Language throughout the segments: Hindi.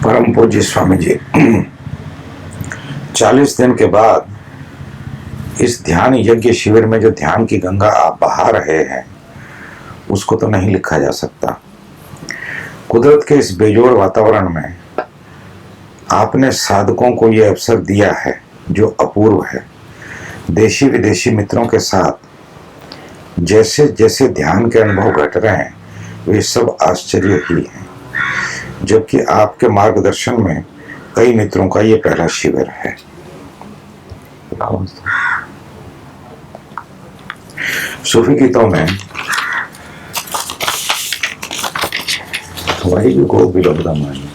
परम पूज्य स्वामी जी 40 दिन के बाद इस ध्यान यज्ञ शिविर में जो ध्यान की गंगा आप बहा रहे हैं उसको तो नहीं लिखा जा सकता। कुदरत के इस बेजोड़ वातावरण में आपने साधकों को यह अवसर दिया है जो अपूर्व है। देशी विदेशी मित्रों के साथ जैसे जैसे ध्यान के अनुभव घट रहे हैं वे सब आश्चर्य ही हैं, जबकि आपके मार्गदर्शन में कई मित्रों का ये पहला शिविर है। सूफी गीतों में वही को विलोपदा मानी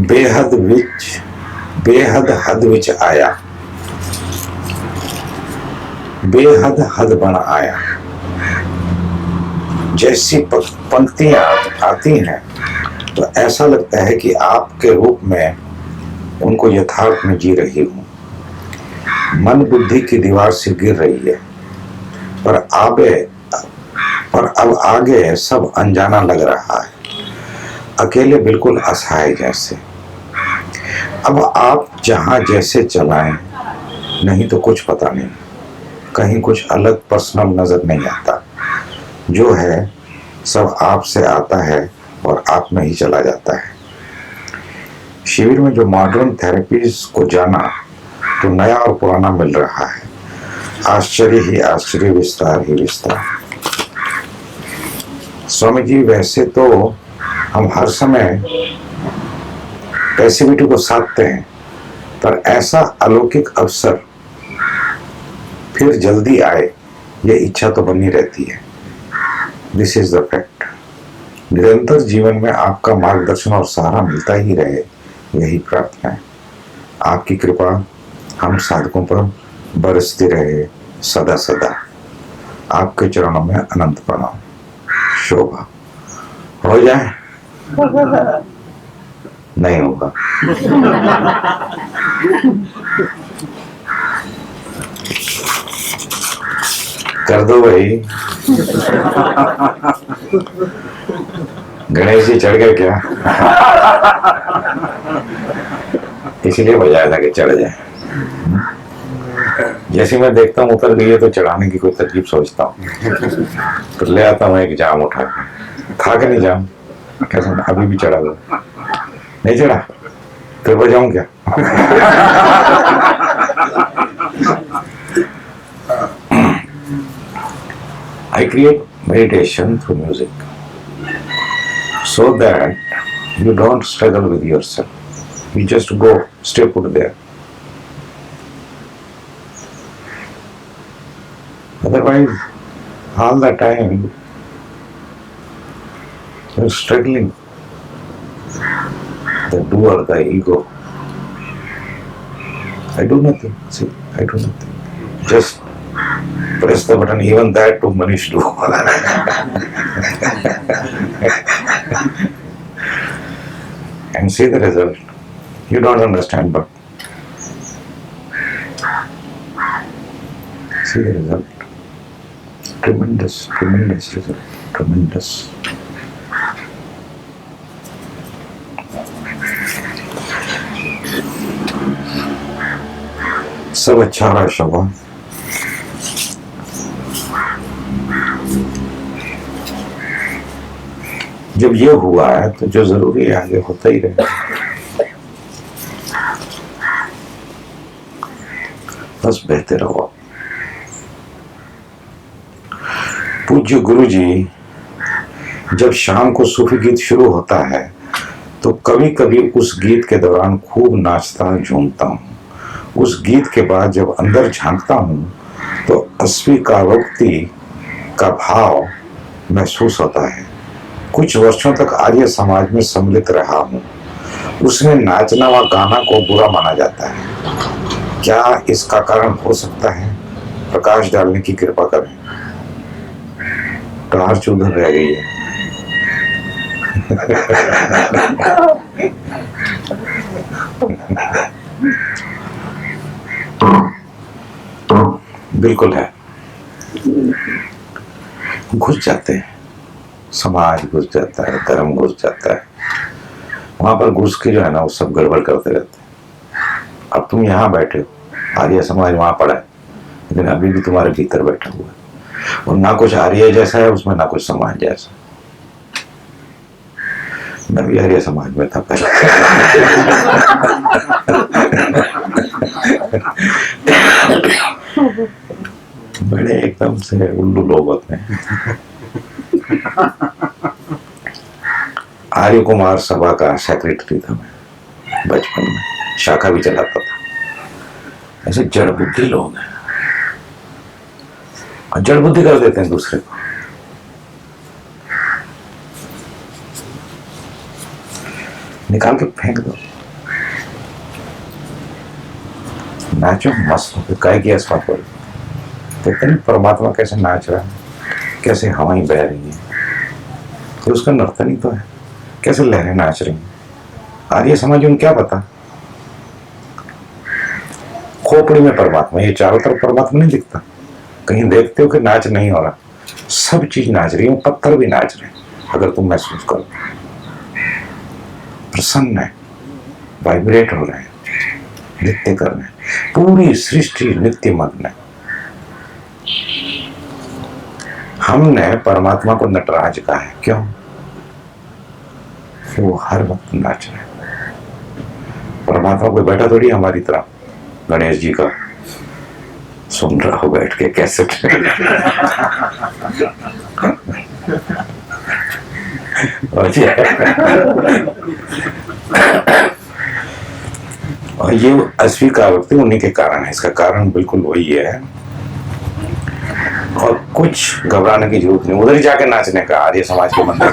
बेहद हद विच आया, बेहद हद बन आया। जैसी पंक्तियां आती हैं तो ऐसा लगता है कि आपके रूप में उनको यथार्थ में जी रही हूं। मन बुद्धि की दीवार से गिर रही है, पर अब आगे सब अनजाना लग रहा है, अकेले बिल्कुल असहाय जैसे। अब आप जहां जैसे चलाएं, नहीं तो कुछ पता नहीं, कहीं कुछ अलग पर्सनल नजर नहीं आता। जो है सब आपसे आता है और आप में ही चला जाता है। शिविर में जो मॉडर्न थेरेपीज को जाना तो नया और पुराना मिल रहा है। आश्चर्य ही आश्चर्य, विस्तार ही विस्तार। स्वामी जी, वैसे तो हम हर समय पैसिविटी को साधते हैं, पर ऐसा अलौकिक अवसर फिर जल्दी आए ये इच्छा तो बनी रहती है। This is the fact. निरंतर जीवन में आपका मार्गदर्शन और सहारा मिलता ही रहे, यही प्रार्थना है। आपकी कृपा हम साधकों पर बरसती रहे सदा सदा। आपके चरणों में अनंत प्रणाम। शोभा हो जाए नहीं होगा। कर दो भाई। गणेश जी चढ़ गए क्या? इसलिए बजाया था कि चढ़ जाए। जैसे मैं देखता हूँ उतर गई है तो चढ़ाने की कोई तरकीब सोचता हूँ, तो ले आता हूँ एक जाम उठा के। खा के नहीं जाम, कैसे अभी भी चढ़ा दो। नहीं चढ़ा तो बजाऊं क्या? I create meditation through music so that you don't struggle with yourself. You just go, stay put there. Otherwise, all the time you're struggling. The doer, the ego. I do nothing. See, I do nothing. Just press the button. Even that too Manish do. And see the result. You don't understand, but see the result. Tremendous, tremendous result. Tremendous. सब अच्छा रहा शबा। जब ये हुआ है तो जो जरूरी है आगे होता ही रहेगा। बस बहते रहो। पूज्य गुरु जी जब शाम को सूफी गीत शुरू होता है तो कभी कभी उस गीत के दौरान खूब नाचता झूमता हूँ। उस गीत के बाद जब अंदर झांकता हूँ तो अस्वीकारोक्ति का भाव महसूस होता है। कुछ वर्षों तक आर्य समाज में सम्मिलित रहा हूँ। उसमें नाचना व गाना को बुरा माना जाता है। क्या इसका कारण हो सकता है? प्रकाश डालने की कृपा करें। टॉर्च उधर रह गई है। बिल्कुल है, घुस जाते हैं, समाज घुस जाता है, धर्म घुस जाता है, वहां पर घुस के जो है ना वो सब गड़बड़ करते रहते हैं। अब तुम यहाँ बैठे हो, आर्य समाज वहां पड़ा है, लेकिन अभी भी तुम्हारे भीतर बैठा हुआ है, और ना कुछ आर्य जैसा है उसमें, ना कुछ समाज जैसा। मैं भी आर्य समाज में था पहले। बड़े एकदम से उल्लू लोग होते हैं। आर्य कुमार सभा का सेक्रेटरी था मैं बचपन में, शाखा भी चलाता था। ऐसे जड़ बुद्धि लोग हैं, और जड़ बुद्धि कर देते हैं दूसरे को। निकाल के फेंक दो, नाचो मस्त हो, काय की आसमान पर देखते नहीं परमात्मा कैसे नाच रहा है, कैसे हवाएं बह रही हैं, तो उसका नर्तन ही तो है, कैसे लहरें नाच रही हैं। आर्य समाज उन्हें क्या पता, खोपड़ी में परमात्मा, ये चारों तरफ परमात्मा नहीं दिखता। कहीं देखते हो कि नाच नहीं हो रहा, सब चीज नाच रही है, पत्थर भी नाच रहे हैं। अगर तुम महसूस करो, प्रसन्न है, वाइब्रेट हो रहे हैं, नृत्य कर रहे हैं, पूरी सृष्टि नित्य मग्न है। हमने परमात्मा को नटराज कहा है, क्यों? कि वो हर वक्त नाच रहे हैं। परमात्मा कोई बैठा थोड़ी हमारी तरह, गणेश जी का सुन रहा हो बैठ के कैसेट। और ये अस्वीकारोक्ति उन्हीं के कारण है, इसका कारण बिल्कुल वही है। और कुछ घबराने की जरूरत नहीं, उधर ही जाके नाचने का, आर्य समाज के मंदिर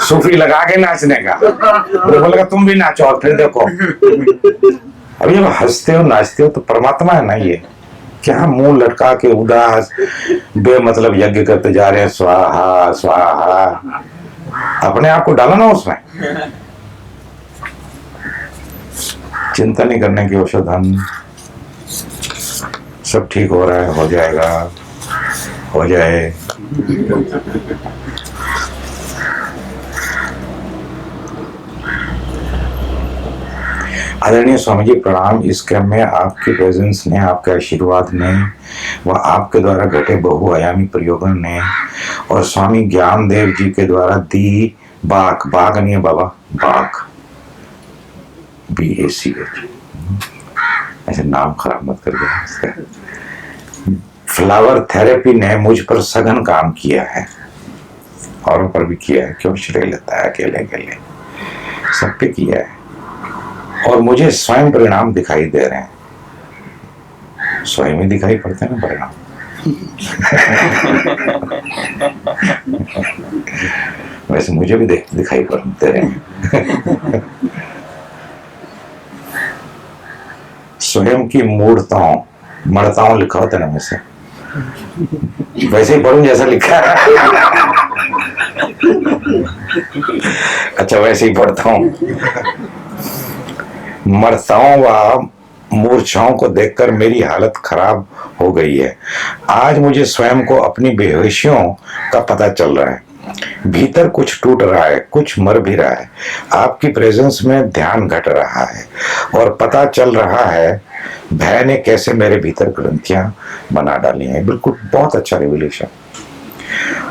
सूफी लगा के नाचने का। वो बोलेगा तुम भी नाचो, और फिर देखो अभी जब हंसते हो नाचते हो तो परमात्मा है ना। ये क्या मुंह लटका के उदास बेमतलब यज्ञ करते जा रहे हैं, स्वाहा स्वाहा, अपने आप को डालो ना उसमें। चिंता नहीं करने की औषधन, सब ठीक हो रहा है, हो जाएगा, हो जाए। आदरणीय स्वामी जी प्रणाम। इस क्रम में आपकी प्रेजेंस ने, आपके आशीर्वाद ने व आपके द्वारा घटे बहुआयामी प्रयोगों ने और स्वामी ज्ञानदेव जी के द्वारा दी बाक, बाग नहीं है बाबा, बाक BACH, ऐसे नाम खराब मत करिए। फ्लावर थेरेपी ने मुझ पर सघन काम किया है, औरों पर भी किया है, क्यों श्रेय लेता है अकेले अकेले, सब पे किया है, और मुझे स्वयं परिणाम दिखाई दे रहे हैं। स्वयं ही दिखाई पड़ते हैं ना परिणाम। वैसे मुझे भी दिखाई पड़ते रहे। स्वयं की मूर्ताओं, मड़ताओं लिखा होता है ना, वैसे वैसे ही पढ़ूं जैसा लिखा है। अच्छा वैसे ही पढ़ता हूं। मरताओं व मूर्छाओं को देखकर मेरी हालत खराब हो गई है। आज मुझे स्वयं को अपनी बेहोशियों का पता चल रहा है। भीतर कुछ टूट रहा है, कुछ मर भी रहा है। आपकी प्रेजेंस में ध्यान घट रहा है और पता चल रहा है भय ने कैसे मेरे भीतर ग्रंथियां बना डाली हैं। बिल्कुल बहुत अच्छा रिवोल्यूशन,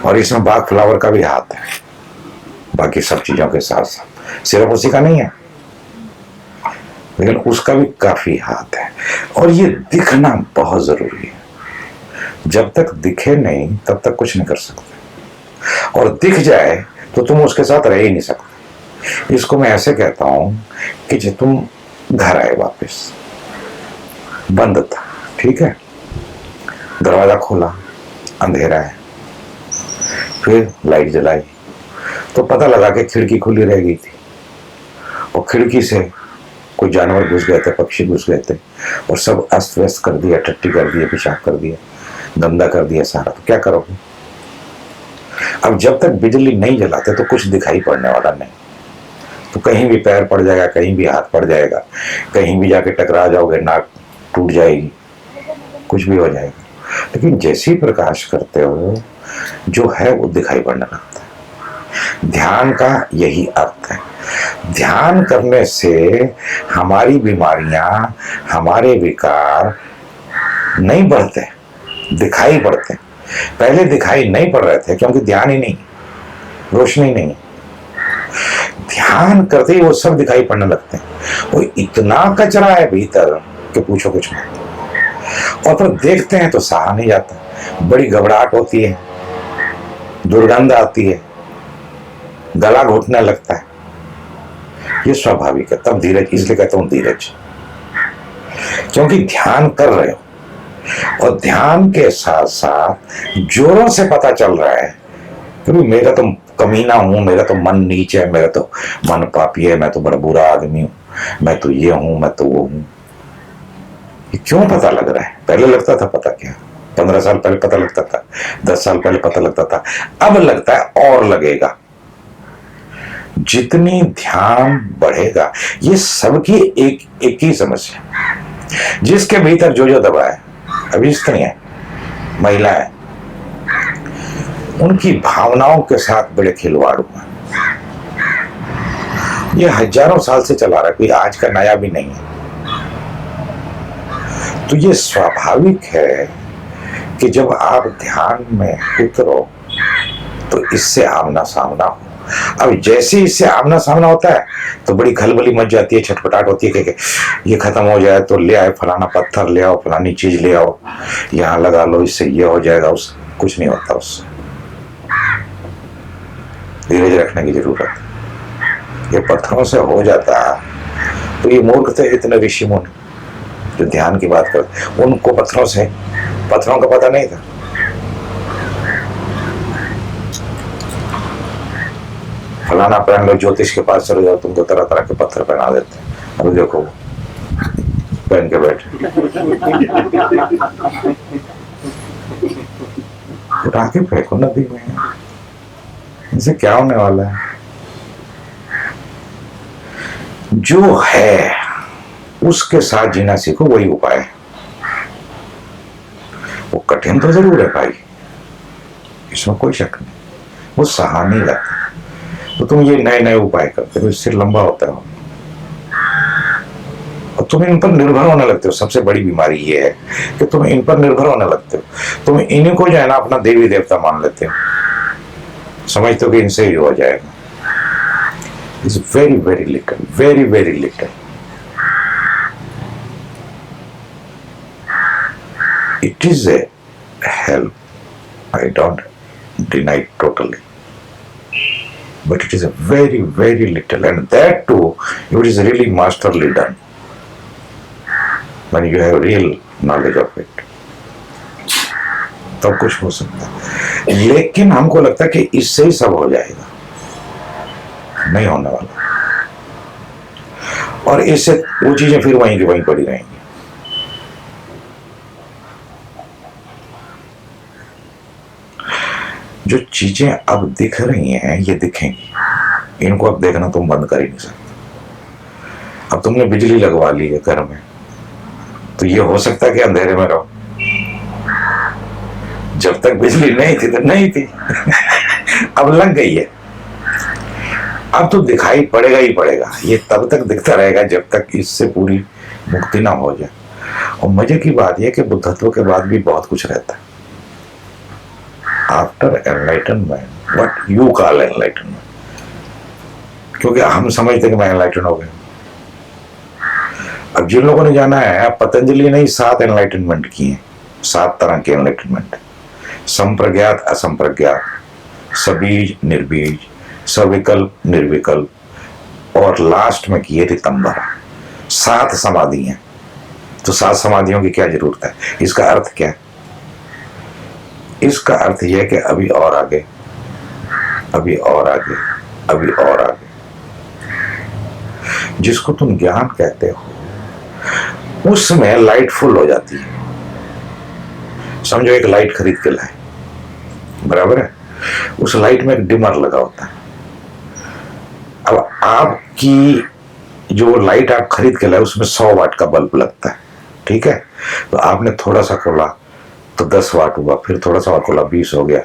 और इसमें बाग फ्लावर का भी हाथ है, बाकी सब चीजों के साथ साथ। सिर्फ उसी का नहीं है, लेकिन उसका भी काफी हाथ है। और ये दिखना बहुत जरूरी है। जब तक दिखे नहीं तब तक कुछ नहीं कर सकते, और दिख जाए तो तुम उसके साथ रह ही नहीं सकते। इसको मैं ऐसे कहता हूं कि जब तुम घर आए वापस, बंद था, ठीक है। दरवाजा खोला, अंधेरा है, फिर लाइट जलाई तो पता लगा कि खिड़की खुली रह गई थी और खिड़की से कोई जानवर घुस गए थे, पक्षी घुस गए थे और सब अस्त व्यस्त कर दिया, टट्टी कर दिया, पेशाब कर दिया, गंदा कर दिया सारा। तो क्या करोगे? अब जब तक बिजली नहीं जलाते तो कुछ दिखाई पड़ने वाला नहीं, तो कहीं भी पैर पड़ जाएगा, कहीं भी हाथ पड़ जाएगा, कहीं भी जाके टकरा जाओगे, नाक टूट जाएगी, कुछ भी हो जाएगा। लेकिन जैसे ही प्रकाश करते हो जो है वो दिखाई पड़ने लगता है। ध्यान का यही अर्थ है। ध्यान करने से हमारी बीमारियां, हमारे विकार नहीं बढ़ते, दिखाई पड़ते। पहले दिखाई नहीं पड़ रहे थे क्योंकि ध्यान ही नहीं, रोशनी नहीं। ध्यान करते ही वो सब दिखाई पड़ने लगते हैं। वो इतना कचरा है भीतर कि पूछो कुछ मत। और फिर देखते हैं तो सहा नहीं जाता, बड़ी घबराहट होती है, दुर्गंध आती है, गला घुटने लगता है। ये स्वाभाविक है। तब धीरज, इसलिए कहता हूं धीरज, क्योंकि ध्यान कर रहे हो और ध्यान के साथ साथ जोरों से पता चल रहा है कि मेरा तो कमीना हूं, मेरा तो मन नीच है, मेरा तो मन पापी है, मैं तो बड़ा बुरा आदमी हूं, मैं तो ये हूं, मैं तो वो हूं। ये क्यों पता लग रहा है? पहले लगता था पता क्या, 15 साल पहले पता लगता था, 10 साल पहले पता लगता था, अब लगता है और लगेगा। जितनी ध्यान बढ़ेगा, ये सबकी एक ही समस्या, जिसके भीतर जो दबा है, अभी स्त्री है, महिला है, उनकी भावनाओं के साथ बड़े खिलवाड़ हुआ। ये हजारों साल से चला रहा है, कोई आज का नया भी नहीं है। तो ये स्वाभाविक है कि जब आप ध्यान में उतरो तो इससे आमना सामना हो। अब जैसे इससे आमना सामना होता है तो बड़ी खलबली मच जाती है, छटपटाहट होती है कि ये खत्म हो जाए तो ले आए, फलाना पत्थर ले आओ, फलानी चीज ले आओ, यहाँ लगा लो, इससे ये हो जाएगा, उस कुछ नहीं होता। उससे धीरज रखने की जरूरत है। ये पत्थरों से हो जाता तो ये मूर्ख थे इतने ऋषि मुनि जो ध्यान की बात करते, उनको पत्थरों का पता नहीं था। फलाना पहन लो, ज्योतिष के पास चले जाओ, तुमको तरह तरह के पत्थर पहना देते हैं। अभी देखो पहन के बैठे, उठा के फेंको नदी में, इनसे क्या होने वाला है? जो है उसके साथ जीना सीखो, वही उपाय है। वो कठिन तो जरूर है भाई, इसमें कोई शक नहीं, वो सहा नहीं जाता। तो तुम ये नए नए उपाय करते हो, इससे लंबा होता है और तुम इन पर निर्भर होने लगते हो। सबसे बड़ी बीमारी ये है कि तुम इन पर निर्भर होने लगते हो। तुम इन्हीं को जो है ना अपना देवी देवता मान लेते हो, समझते हो कि इनसे ही हो जाएगा। It's very very little, very very little. It is a help, I don't deny it totally, but it is a very very little, and that too if it is really masterly done, when you have real knowledge of it, तब कुछ हो सकता है। लेकिन हमको लगता है कि इससे ही सब हो जाएगा, नहीं होने वाला। और इससे वो चीजें फिर वहीं की वहीं पड़ी रहेंगी। जो चीजें अब दिख रही हैं ये दिखेंगी, इनको अब देखना तुम बंद कर ही नहीं सकते। अब तुमने बिजली लगवा ली है घर में, तो ये हो सकता है कि अंधेरे में रहो। जब तक बिजली नहीं थी तो नहीं थी अब लग गई है, अब तो दिखाई पड़ेगा ही पड़ेगा। ये तब तक दिखता रहेगा जब तक इससे पूरी मुक्ति ना हो जाए। और मजे की बात यह कि बुद्धत्व के बाद भी बहुत कुछ रहता है। After enlightenment, what you call enlightenment, क्योंकि हम समझते कि मैं एनलाइटन हो गया। अब जिन लोगों ने जाना है, पतंजलि ने 7 एनलाइटनमेंट किए हैं, 7 तरह के एनलाइटनमेंट, संप्रज्ञात, असंप्रज्ञात, सबीज, निर्बीज, सविकल्प, निर्विकल्प, और लास्ट में किए रितंबरा। 7 समाधि हैं, तो 7 समाधियों की क्या जरूरत है? इसका अर्थ क्या है? इसका अर्थ यह कि अभी और आगे, अभी और आगे, अभी और आगे। जिसको तुम ज्ञान कहते हो उसमें लाइट फुल हो जाती है। समझो एक लाइट खरीद के लाए, बराबर है, उस लाइट में एक डिमर लगा होता है। अब आपकी जो लाइट आप खरीद के लाए उसमें 100 वाट का बल्ब लगता है, ठीक है। तो आपने थोड़ा सा खोला तो 10 वाट हुआ, फिर थोड़ा सा और खोला 20 हो गया,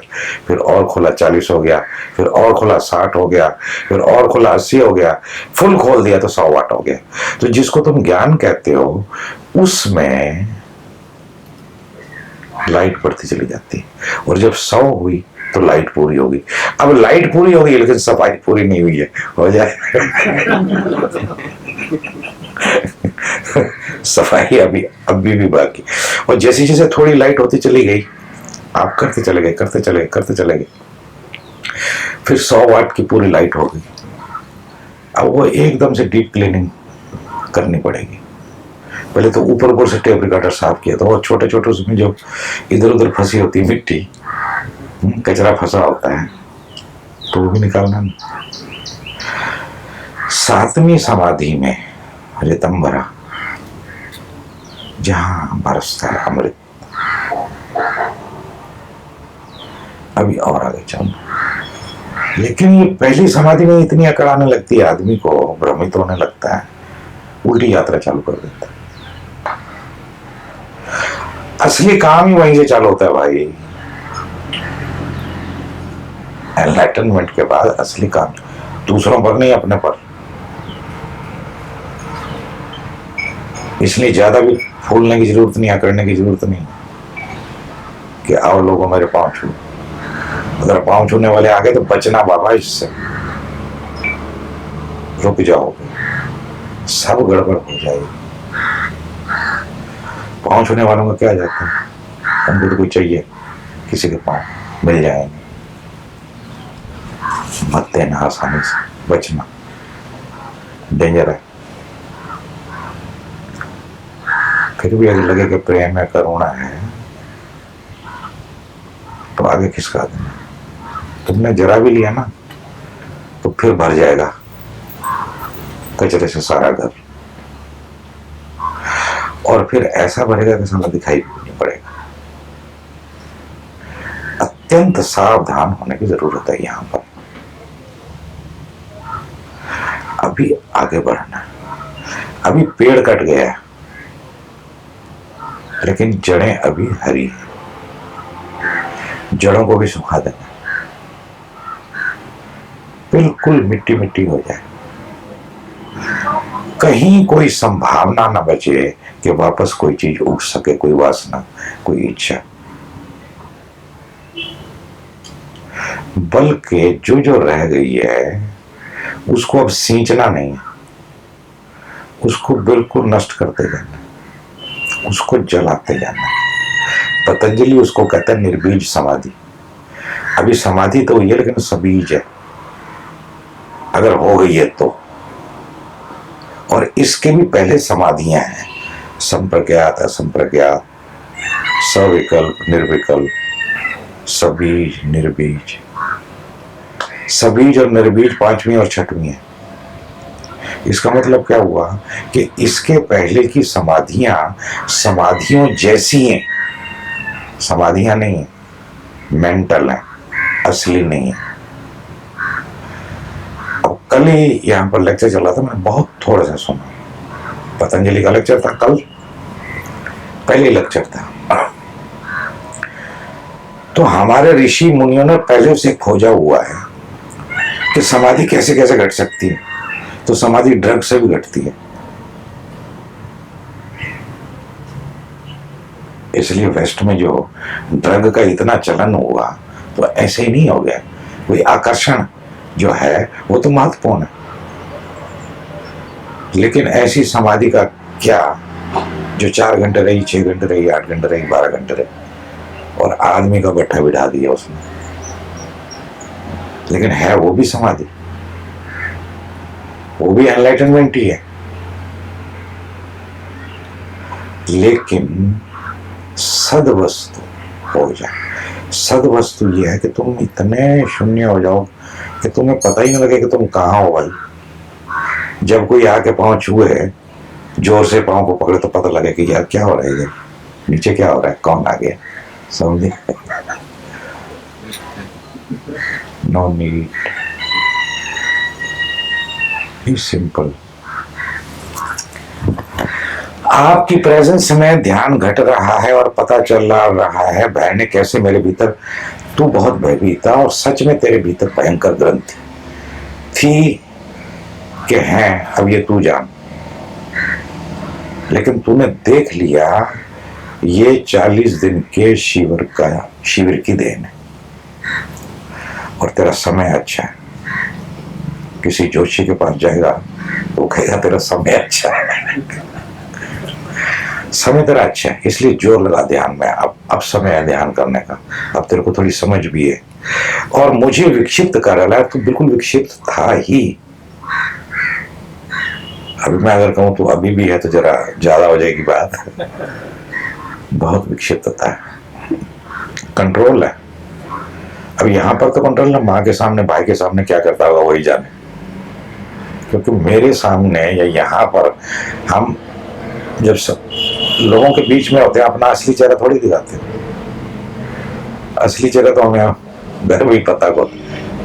फिर और खोला 40 हो गया, फिर और खोला 60 हो गया, फिर और खोला 80 हो गया, फुल खोल दिया तो 100 वाट हो गया। तो जिसको तुम ज्ञान कहते हो उसमें लाइट बढ़ती चली जाती है, और जब 100 हुई तो लाइट पूरी होगी। अब लाइट पूरी होगी लेकिन सफाई पूरी नहीं हुई है, हो जाए सफाई अभी भी बाकी। और जैसे जैसे थोड़ी लाइट होती चली गई, आप करते चले गए, करते चले गए, करते चले गए, फिर 100 वाट की पूरी लाइट हो गई। अब वो एकदम से डीप क्लीनिंग करनी पड़ेगी। पहले तो ऊपर ऊपर से टेप रिकॉर्डर साफ किया, तो वो छोटे छोटे उसमें जो इधर उधर फंसी होती है मिट्टी, कचरा फंसा होता है, तो वो भी निकालना। 7वीं समाधि में ऋतंभरा, जहां बरसता है अमृत, अभी और आगे चलो। लेकिन ये पहली समाधि में इतनी अकड़ आने लगती है, आदमी को भ्रमित होने लगता है, उल्टी यात्रा चालू कर देता है। असली काम ही वहीं से चालू होता है भाई। एनलाइटनमेंट के बाद असली काम दूसरों पर नहीं, अपने पर। इसलिए ज्यादा भी फूलने की जरूरत नहीं, अकड़ने की जरूरत नहीं कि आओ लोगों मेरे पांव छू। अगर पांव छूने वाले आ गए तो बचना बाबा, इससे रुक जाओ, सब गड़बड़ हो जाएगी। पांव छूने वालों का क्या जाता है, हमको तो कोई चाहिए, किसी के पांव मिल जाएंगे, मत देना आसानी से, बचना, डेंजर है। फिर भी अगर लगे कि प्रेम है, करुणा है, तो आगे खिसका देना। तुमने जरा भी लिया ना तो फिर भर जाएगा कचरे से सारा घर, और फिर ऐसा भरेगा कि साला दिखाई नहीं पड़ेगा। अत्यंत सावधान होने की जरूरत है यहां पर। अभी आगे बढ़ना। अभी पेड़ कट गया लेकिन जड़ें अभी हरी हैं, जड़ों को भी सुखा देना, बिल्कुल मिट्टी मिट्टी हो जाए, कहीं कोई संभावना न बचे कि वापस कोई चीज उग सके, कोई वासना, कोई इच्छा। बल्कि जो जो रह गई है उसको अब सींचना नहीं, उसको बिल्कुल नष्ट करते जाना, उसको जलाते जाना। पतंजलि उसको कहता है निर्बीज समाधि। अभी समाधि तो हुई है लेकिन सबीज है, अगर हो गई है तो। और इसके भी पहले समाधियां हैं, संप्रज्ञात, असंप्रज्ञात, सविकल्प, निर्विकल्प, सबीज, निर्बीज। सबीज और निर्बीज 5वीं और 6वीं है। इसका मतलब क्या हुआ कि इसके पहले की समाधियां समाधियों जैसी हैं, समाधियां नहीं है, मेंटल है, असली नहीं है। अब कल ही यहां पर लेक्चर चला था, मैंने बहुत थोड़ा सा सुना। पतंजलि का लेक्चर था कल, पहले लेक्चर था। तो हमारे ऋषि मुनियों ने पहले से खोजा हुआ है कि समाधि कैसे कैसे घट सकती है। तो समाधि ड्रग से भी घटती है। इसलिए वेस्ट में जो ड्रग का इतना चलन हुआ तो ऐसे ही नहीं हो गया, कोई आकर्षण जो है वो तो महत्वपूर्ण है, लेकिन ऐसी समाधि का क्या जो 4 घंटे रही, 6 घंटे रही, 8 घंटे रही, 12 घंटे रही, और आदमी का गट्ठा बिठा दिया उसने। लेकिन है वो भी समाधि, वो भी एनलाइटनमेंट ही है। लेकिन सद्वस्तु हो जाए। सद्वस्तु यह है कि तुम इतने शून्य हो जाओ कि तुम्हें पता ही नहीं लगे कि तुम कहाँ हो भाई। जब कोई आके पाँव छुए, जोर से पाँव को पकड़े, तो पता लगे कि यार क्या हो रहा है, इधर नीचे क्या हो रहा है, कौन आ गया, समझे। No need, be simple. आपकी प्रेजेंस में ध्यान घट रहा है और पता चल रहा है भय ने कैसे मेरे भीतर, तू बहुत भयभीत था और सच में तेरे भीतर भयंकर ग्रंथि थी कि हैं, अब ये तू जान। लेकिन तूने देख लिया ये 40 दिन के शिविर की देन है और तेरा समय अच्छा है। किसी जोशी के पास जाएगा तो कहेगा तेरा समय अच्छा है। समय तेरा अच्छा है, इसलिए जोर लगा ध्यान में। अब समय है ध्यान करने का, अब तेरे को थोड़ी समझ भी है। और मुझे विक्षिप्त कर रहा है, तो बिल्कुल विक्षिप्त था ही। अभी मैं अगर कहूं तो अभी भी है तो जरा ज्यादा हो जाएगी बात। बहुत विक्षिप्तता है, कंट्रोल है। अब यहां पर तो कंट्रोल है, माँ के सामने भाई के सामने क्या करता होगा वही जाने। क्योंकि मेरे सामने या यहाँ पर हम जब सब लोगों के बीच में होते हैं, अपना असली चेहरा थोड़ी दिखाते हैं। असली चेहरा तो हमें घर में ही पता हो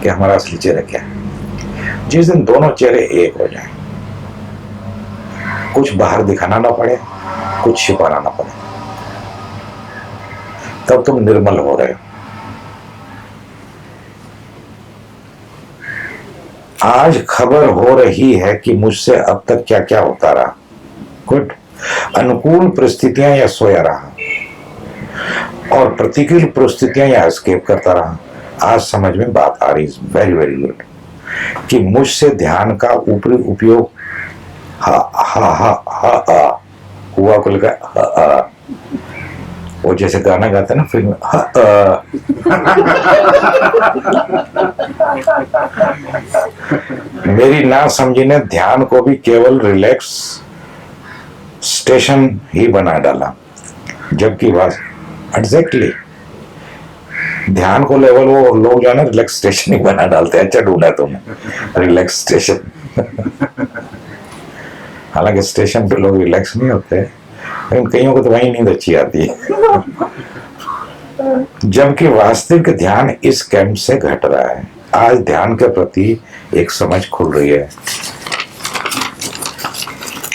कि हमारा असली चेहरा क्या है। जिस दिन दोनों चेहरे एक हो जाए, कुछ बाहर दिखाना ना पड़े, कुछ छिपाना ना पड़े, तब तुम निर्मल हो रहे हो। आज खबर हो रही है कि मुझसे अब तक क्या क्या होता रहा। गुड। अनुकूल परिस्थितियां या सोया रहा और प्रतिकूल परिस्थितियां या एस्केप करता रहा। आज समझ में बात आ रही है, वेरी वेरी गुड, कि मुझसे ध्यान का ऊपरी उपयोग हा हा हा हा हुआ को लगा हा। वो जैसे गाना गाते हैं ना फिल्म मेरी ना समझी ने ध्यान को भी केवल रिलैक्स स्टेशन ही बना डाला, जबकि बात एग्जैक्टली ध्यान को लेवल वो लोग जो है ना रिलैक्स स्टेशन ही बना डालते हैं। अच्छा ढूंढा तुमने रिलैक्स स्टेशन। हालांकि स्टेशन पे लोग रिलैक्स नहीं होते, लेकिन कईयों को तो वही नींद अच्छी आती है। जबकि वास्तविक ध्यान इस कैंप से घट रहा है। आज ध्यान के प्रति एक समझ खुल रही है।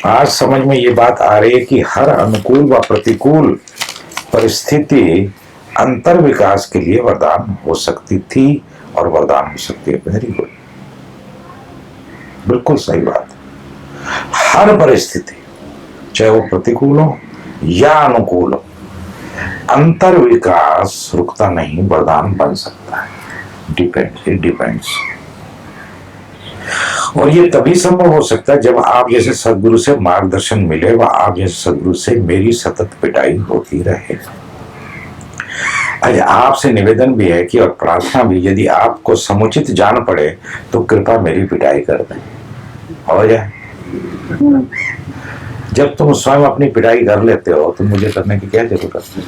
आज समझ में ये बात आ रही है कि हर अनुकूल व प्रतिकूल परिस्थिति अंतर विकास के लिए वरदान हो सकती थी और वरदान हो सकती है। वेरी गुड, बिल्कुल सही बात। हर परिस्थिति चाहे वो प्रतिकूल हो या अनुकूल हो, अंतर विकास रुकता नहीं, वरदान बन सकता है। Depends, it depends. और ये तभी संभव हो सकता है जब आप जैसे सदगुरु से मार्गदर्शन मिले व आप जैसे सदगुरु से मेरी सतत पिटाई होती रहे। आज आपसे निवेदन भी है कि और प्रार्थना भी, यदि आपको समुचित जान पड़े तो कृपा मेरी पिटाई कर दें, हो जाए। जब तुम स्वयं अपनी पिटाई कर लेते हो तो मुझे करने की क्या जरूरत है।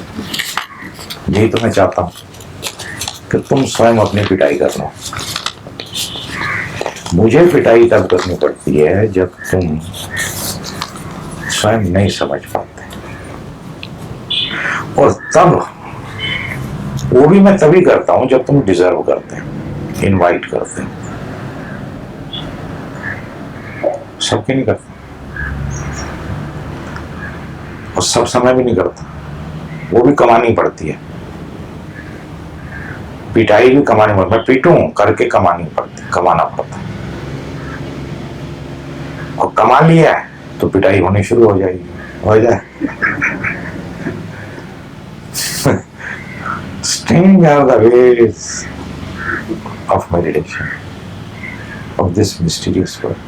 यही तो मैं चाहता हूं कि तुम स्वयं अपनी पिटाई कर लो। मुझे पिटाई तब करनी पड़ती है जब तुम स्वयं नहीं समझ पाते, और तब वो भी मैं तभी करता हूं जब तुम डिजर्व करते हैं, इनवाइट करते हैं। सबके नहीं करते और सब समय भी नहीं करता, वो भी कमानी पड़ती है। पिटाई भी कमानी पड़ती, मैं पीटूं करके कमानी पड़ती, कमाना पड़ता है। और कमा लिया है तो पिटाई होनी शुरू हो जाएगी, हो जाए। Staying are the ways of meditation of this mysterious world.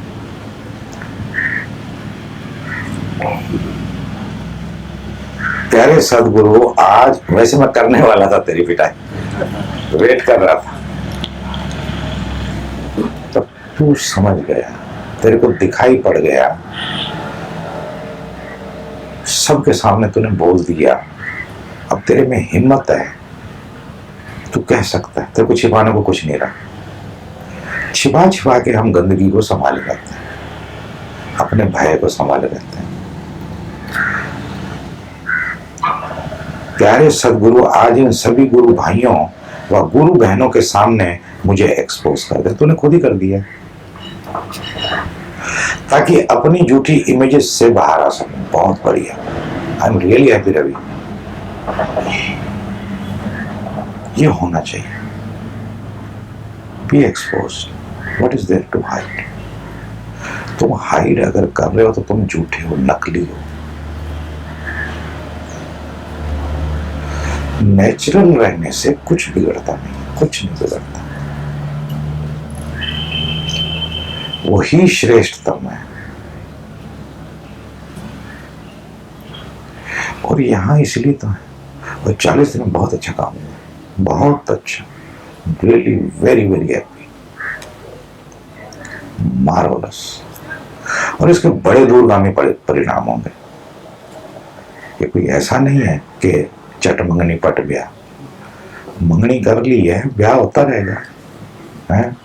प्यारे सदगुरु, आज वैसे मैं करने वाला था तेरी पिटाई, वेट कर रहा था, तब तू समझ गया, तेरे को दिखाई पड़ गया सबके सामने तूने बोल दिया, अब तेरे में हिम्मत है, तू कह सकता है, तेरे को छिपाने को कुछ नहीं रहा। छिपा छिपा के हम गंदगी को संभाले रहते हैं, अपने भय को संभाले रहते हैं। प्यारे सदगुरु, आज इन सभी गुरु भाइयों व गुरु बहनों के सामने मुझे एक्सपोज कर दे। तूने खुद ही कर दिया, ताकि अपनी झूठी इमेजेस से बाहर आ सकूं। बहुत बढ़िया, I am really happy Ravi. ये होना चाहिए। Be expose, what is there to hide. तुम हाइड अगर कर रहे हो तो तुम झूठे हो, नकली हो। नेचुरल रहने से कुछ बिगड़ता नहीं, कुछ नहीं बिगड़ता। वही श्रेष्ठतम है। और यहां इसलिए तो है, और 40 दिन में बहुत अच्छा काम हुआ, बहुत अच्छा, really very very happy, marvellous. और इसके बड़े दूरगामी परिणाम होंगे। ये कोई ऐसा नहीं है कि चट मंगनी पट ब्याह, मंगनी कर ली है, ब्याह होता रहेगा, है?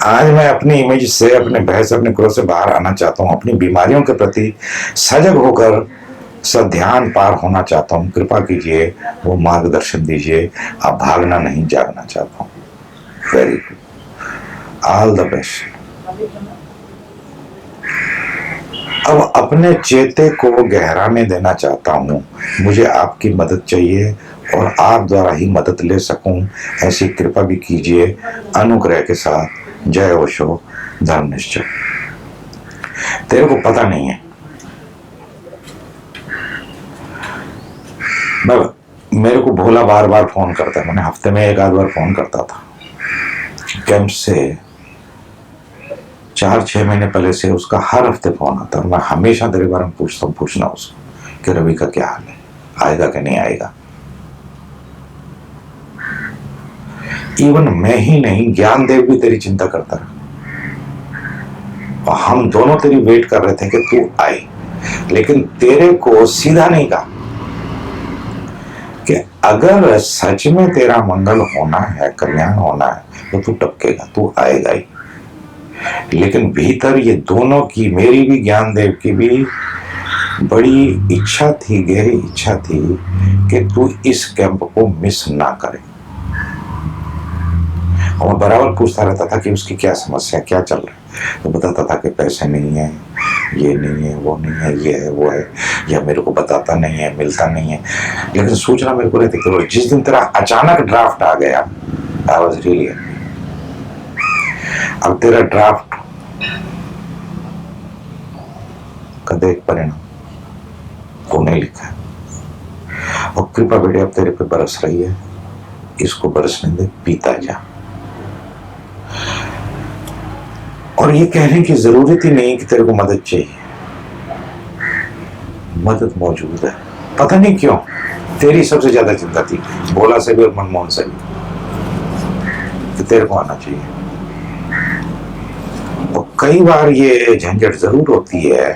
आज मैं अपनी इमेज से, अपने भय से, अपने क्रोध से बाहर आना चाहता हूँ। अपनी बीमारियों के प्रति सजग होकर सध्यान पार होना चाहता हूँ। कृपा कीजिए, वो मार्गदर्शन दीजिए। आप भागना नहीं, जागना चाहता हूँ। Very good, all the best. अब अपने चेते को गहराने देना चाहता हूँ। मुझे आपकी मदद चाहिए और आप द्वारा ही मदद ले सकूं, ऐसी कृपा भी कीजिए अनुग्रह के साथ। जय ओशो, धर्मनिश्चय। तेरे को पता नहीं है, मेरे को भोला बार बार फोन करता है। मैंने हफ्ते में 1 आध बार फोन करता था। कैंप से 4-6 महीने पहले से उसका हर हफ्ते फोन आता है। मैं हमेशा तेरे बारे में पूछता हूँ, पूछना उसको कि रवि का क्या हाल है, आएगा कि नहीं आएगा। इवन मैं ही नहीं, ज्ञानदेव भी तेरी चिंता करता रहा, और हम दोनों तेरी वेट कर रहे थे कि तू आए। लेकिन तेरे को सीधा नहीं कहा कि अगर सच में तेरा मंगल होना है, कल्याण होना है, तो तू टपकेगा, तू आएगा ही। लेकिन भीतर ये दोनों की, मेरी भी ज्ञानदेव की भी बड़ी इच्छा थी, गहरी इच्छा थी कि तू इस कैंप को मिस ना करे। और मैं बराबर पूछता रहता था कि उसकी क्या समस्या, क्या चल रहा है। तो बताता था कि पैसे नहीं है, ये नहीं है, वो नहीं है, ये है, वो है, या मेरे को बताता नहीं है, मिलता नहीं है। लेकिन सूचना मेरे को रहती थी। जिस दिन तेरा अचानक ड्राफ्ट आ गया, आई वाज रियली हैप्पी। अब तेरा ड्राफ्ट का देख परिणाम तूने लिखा है, और कृपा बेटे अब तेरे पे बरस रही है, इसको बरसने दे, पीता जा। और ये कहने की जरूरत ही नहीं कि तेरे को मदद चाहिए, मदद मौजूद है। पता नहीं क्यों तेरी सबसे ज्यादा चिंता थी, भोला से भी और मनमोहन से भी, कि तेरे को आना चाहिए। और कई बार ये झंझट जरूर होती है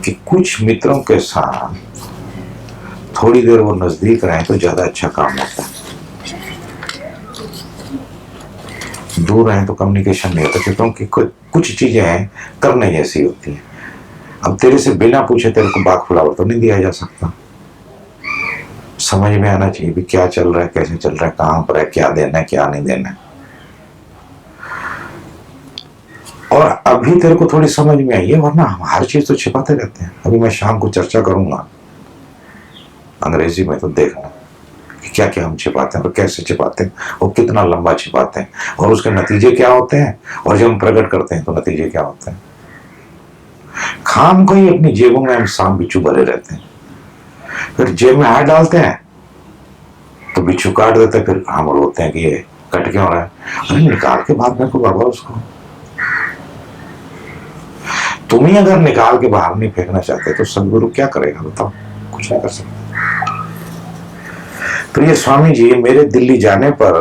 कि कुछ मित्रों के साथ थोड़ी देर वो नजदीक रहे तो ज्यादा अच्छा काम होता है, दूर रहे तो कम्युनिकेशन नहीं होता, क्योंकि कुछ चीजें हैं करने जैसी होती हैं। अब तेरे से बिना पूछे तेरे को बाग फ्लावर तो नहीं दिया जा सकता। समझ में आना चाहिए भी क्या चल रहा है, कैसे चल रहा है, कहां पर है, क्या देना है, क्या नहीं देना है। और अभी तेरे को थोड़ी समझ में आई है, वरना हम हर चीज तो छिपाते रहते हैं। अभी मैं शाम को चर्चा करूंगा अंग्रेजी में, तो देखना क्या क्या हम छिपाते हैं और कैसे छिपाते हैं और कितना लंबा छिपाते हैं, और उसके नतीजे क्या होते हैं, और जब हम प्रकट करते हैं तो नतीजे क्या होते हैं। खाम को ही अपनी जेबों में हम सांप बिच्छू भरे रहते हैं, फिर जेब में हाथ डालते हैं तो बिच्छू काट देते हैं, फिर हम रोते हैं कि ये कट क्यों रहा है। अरे निकाल के बाद में को बाबा उसको, तुम ही अगर निकाल के बाहर नहीं फेंकना चाहते तो सदगुरु क्या करेगा बताओ, कुछ नहीं कर सकते। प्रिय स्वामी जी, मेरे दिल्ली जाने पर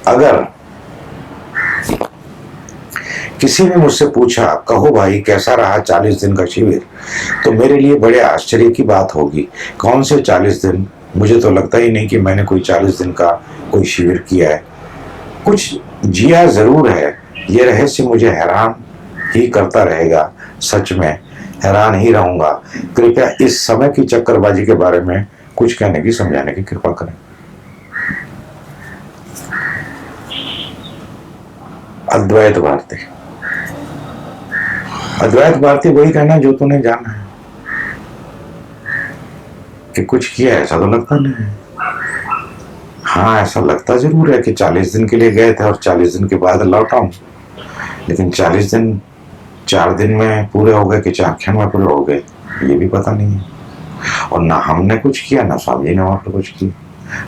अगर किसी ने मुझसे पूछा, कहो भाई कैसा रहा 40 दिन का शिविर, तो मेरे लिए बड़े आश्चर्य की बात होगी। कौन से 40 दिन? मुझे तो लगता ही नहीं कि मैंने कोई 40 दिन का कोई शिविर किया है। कुछ जिया जरूर है। ये रहस्य मुझे हैरान ही करता रहेगा। सच में हैरान ही रहूंगा। कृपया इस समय की चक्करबाजी के बारे में कुछ कहने की, समझाने की कृपा करें। अद्वैत भारती। अद्वैत भारती वही कहना जो तूने जाना है कि कुछ किया, ऐसा तो लगता नहीं है। हाँ, ऐसा लगता जरूर है कि 40 दिन के लिए गए थे और 40 दिन के बाद लौटा हूं, लेकिन 40 दिन 4 दिन में पूरे हो गए कि 4 क्षण में पूरे हो गए, ये भी पता नहीं है। और ना हमने कुछ किया, ना स्वामी जी ने वहां पर कुछ किया।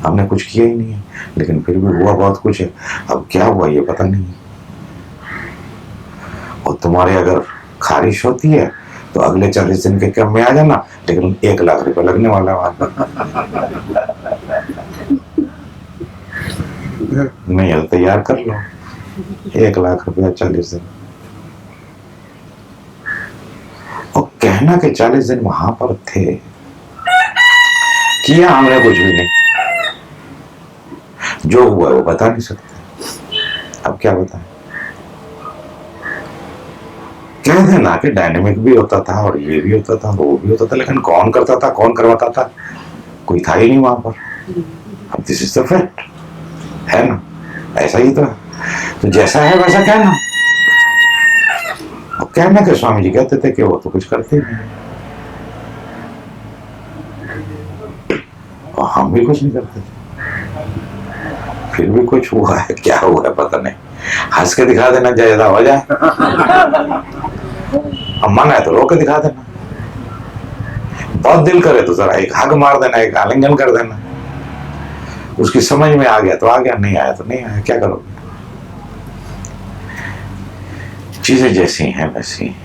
हमने कुछ किया ही नहीं है, लेकिन फिर भी हुआ बहुत कुछ है। अब क्या हुआ ये पता नहीं है। और तुम्हारे अगर खारिश होती है तो अगले 40 दिन के कैंप में आ जाना, लेकिन 1 लाख रुपए लगने वाला है वहां पर। नहीं है तो तैयार कर लो, 1 लाख रुपया 40 दिन। और कहना कि 40 दिन वहां पर थे, किया हमने कुछ भी नहीं। जो हुआ वो बता नहीं सकते। अब क्या बताएं? कह देना कि डायनेमिक भी होता था और ये भी होता था, वो भी होता था, लेकिन कौन करता था, कौन करवाता था, कोई था ही नहीं वहां पर। अब दिस इज द फैक्ट, है ना? ऐसा ही तो है। तो जैसा है वैसा कहना। और कहना कि स्वामी जी कहते थे कि वो तो कुछ करते नहीं, और हम भी कुछ नहीं करते थे। फिर भी कुछ हुआ है, क्या हुआ है पता नहीं। हंस के दिखा देना, ज्यादा हो जाए। अब मन है तो रो के दिखा देना। बहुत दिल करे तो जरा एक हग मार देना, एक आलिंगन कर देना। उसकी समझ में आ गया तो आ गया, नहीं आया तो नहीं आया, क्या करोगे। चीजें जैसी हैं वैसी।